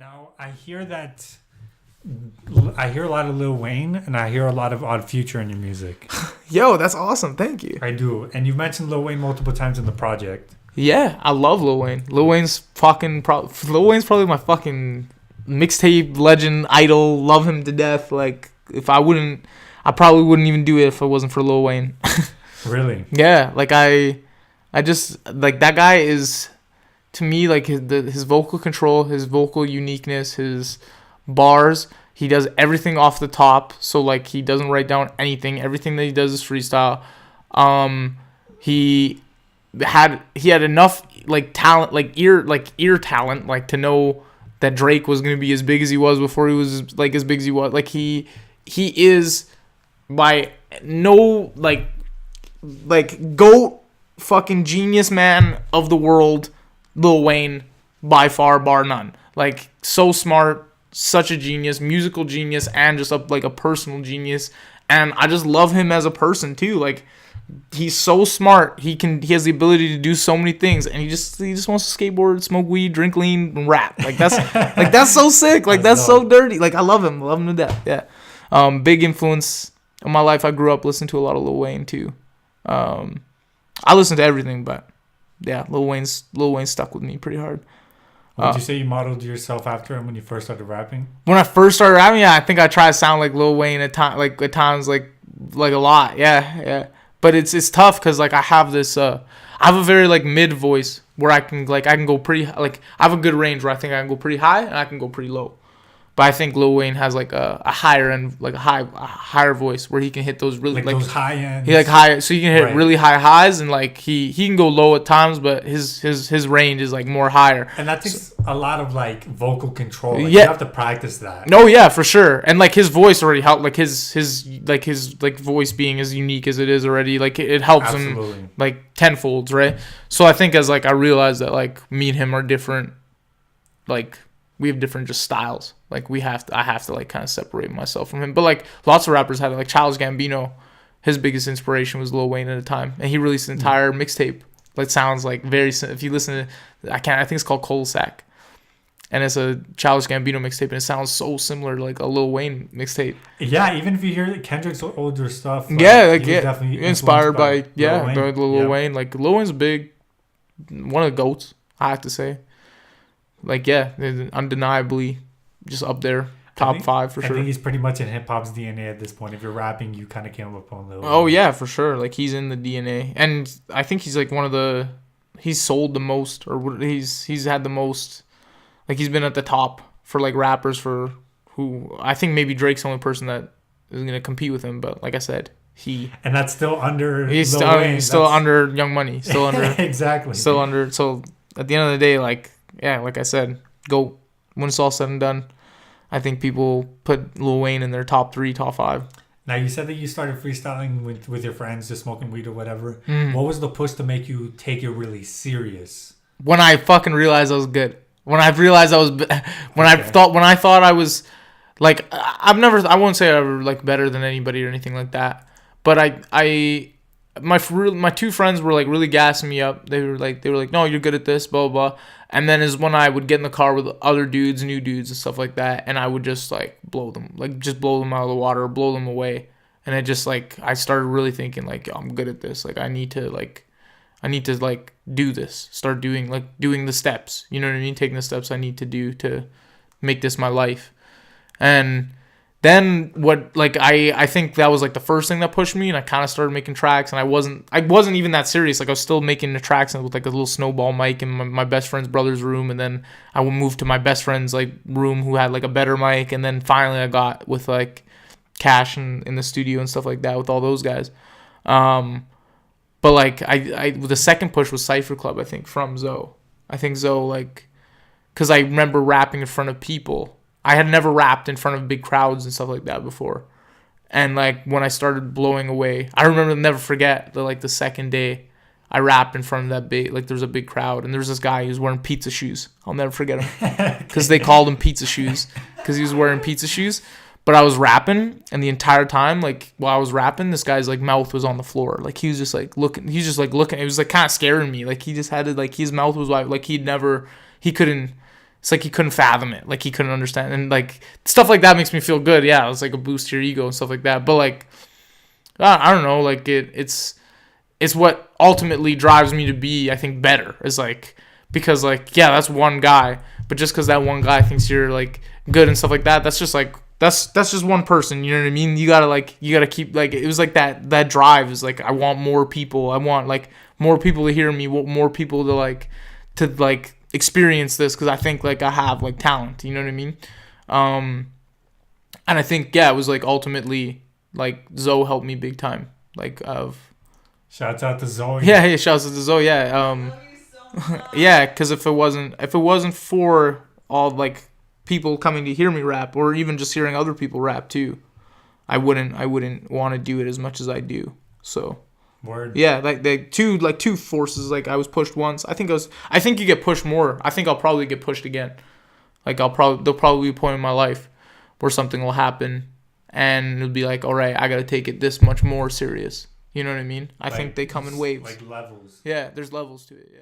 Now, I hear a lot of Lil Wayne, and I hear a lot of Odd Future in your music. Yo, that's awesome. Thank you. I do. And you've mentioned Lil Wayne multiple times in the project. Yeah, I love Lil Wayne. Lil Wayne's probably my fucking mixtape legend, idol. Love him to death. Like, I probably wouldn't even do it if it wasn't for Lil Wayne. Really? Yeah, like I just, like, that guy is, to me, like, his vocal control, his vocal uniqueness, his bars. He does everything off the top, so, like, he doesn't write down anything. Everything that he does is freestyle. He had enough, like, talent, like ear talent, like, to know that Drake was gonna be as big as he was before he was, like, as big as he was. Like, he is by no, like GOAT fucking genius man of the world, Lil Wayne, by far, bar none. Like, so smart, such a genius, musical genius, and just a personal genius. And I just love him as a person too. Like, he's so smart. He has the ability to do so many things, and he just wants to skateboard, smoke weed, drink lean, and rap. Like, that's so sick. Like, that's so dirty. Like, I love him to death. Yeah. Big influence in my life. I grew up listening to a lot of Lil Wayne too. I listen to everything, but yeah, Lil Wayne stuck with me pretty hard. Would you say you modeled yourself after him when you first started rapping? When I first started rapping, yeah, I think I try to sound like Lil Wayne at times, like a lot. Yeah. But it's tough because, like, I have a very, like, mid voice where I can go pretty, like, I have a good range where I think I can go pretty high and I can go pretty low. But I think Lil Wayne has, like, a higher end, like, a higher voice where he can hit those really, like those high ends. He, like, high, so he can hit really high highs, and, like, he can go low at times, but his range is, like, more higher. And that takes a lot of, like, vocal control. Like, yeah. You have to practice that. No, yeah, for sure. And, like, his voice already helped, like, his voice being as unique as it is already, like, it helps him, like, tenfolds, right? So I think as, like, I realized that, like, me and him are different, like, we have different just styles. Like, I have to like kind of separate myself from him. But, like, lots of rappers had it. Like, Childish Gambino, his biggest inspiration was Lil Wayne at the time, and he released an entire mixtape. Like, sounds like very. If you listen to, I think it's called Cul-de-sac, and it's a Childish Gambino mixtape, and it sounds so similar to, like, a Lil Wayne mixtape. Yeah, even if you hear Kendrick's older stuff. Definitely inspired by Lil Wayne. Like, Lil Wayne's one of the GOATs, I have to say. Like, yeah, undeniably just up there, top 5 for sure. I think he's pretty much in hip hop's DNA at this point. If you're rapping, you kind of came up on Lil Wayne. Oh yeah, for sure. Like, he's in the DNA, and I think he's like he's sold the most, or he's had the most. Like, he's been at the top for, like, rappers for who I think maybe Drake's the only person that is gonna compete with him. But like I said, and that's still under. He's still under Young Money. Still under exactly. Still under. So at the end of the day, like. Yeah, like I said, when it's all said and done, I think people put Lil Wayne in their top 3, top 5. Now, you said that you started freestyling with your friends, just smoking weed or whatever. What was the push to make you take it really serious? When I fucking realized I was good. When I realized I was, I thought I was, like, I won't say I was, like, better than anybody or anything like that, but my 2 friends were, like, really gassing me up. They were like, no, you're good at this, blah, blah, blah. And then is when I would get in the car with other dudes, new dudes and stuff like that, and I would just, like, blow them out of the water, or blow them away. And it just, like, I started really thinking, like, I'm good at this. Like, I need to do this. Start doing the steps. You know what I mean? Taking the steps I need to do to make this my life. And then I think that was, like, the first thing that pushed me, and I kind of started making tracks, and I wasn't even that serious. Like, I was still making the tracks with, like, a little snowball mic in my best friend's brother's room, and then I would move to my best friend's, like, room who had, like, a better mic, and then finally I got with, like, Cash in the studio and stuff like that with all those guys. But, like, the second push was Cypher Club, I think, from Zoe. I think Zoe, like, because I remember rapping in front of people. I had never rapped in front of big crowds and stuff like that before. And, like, when I started blowing away, I remember, never forget, the second day I rapped in front of that big, like, there was a big crowd, and there was this guy who was wearing pizza shoes. I'll never forget him. Because they called him pizza shoes, because he was wearing pizza shoes. But I was rapping, and the entire time, like, while I was rapping, this guy's, like, mouth was on the floor. Like, he was just, like, looking. It was, like, kind of scaring me. Like, he just had to, like, his mouth was, like, he couldn't. it's like he couldn't fathom it. Like he couldn't understand. And like stuff like that makes me feel good. Yeah, it's like a boost to your ego and stuff like that. But like, I don't know. Like it's what ultimately drives me to be, I think, better. Is like, because like, yeah, that's one guy. But just because that one guy thinks you're like good and stuff like that, that's just like, that's just one person. You know what I mean? You gotta keep like, it was like that drive is like, I want more people. I want like more people to hear me, more people to like experience this, because I think like I have like talent, you know what I mean? And I think, yeah, it was like ultimately like Zoe helped me big time. Like shouts out to Zoe. Yeah, shouts out to Zoe. Yeah, yeah, because if it wasn't for all like people coming to hear me rap, or even just hearing other people rap too, I wouldn't want to do it as much as I do. So. Word. Yeah, like two forces. Like I was pushed once. I think you get pushed more. I think I'll probably get pushed again. Like there'll probably be a point in my life where something will happen, and it'll be like, all right, I gotta take it this much more serious. You know what I mean? I think they come in waves. Like levels. Yeah, there's levels to it. Yeah.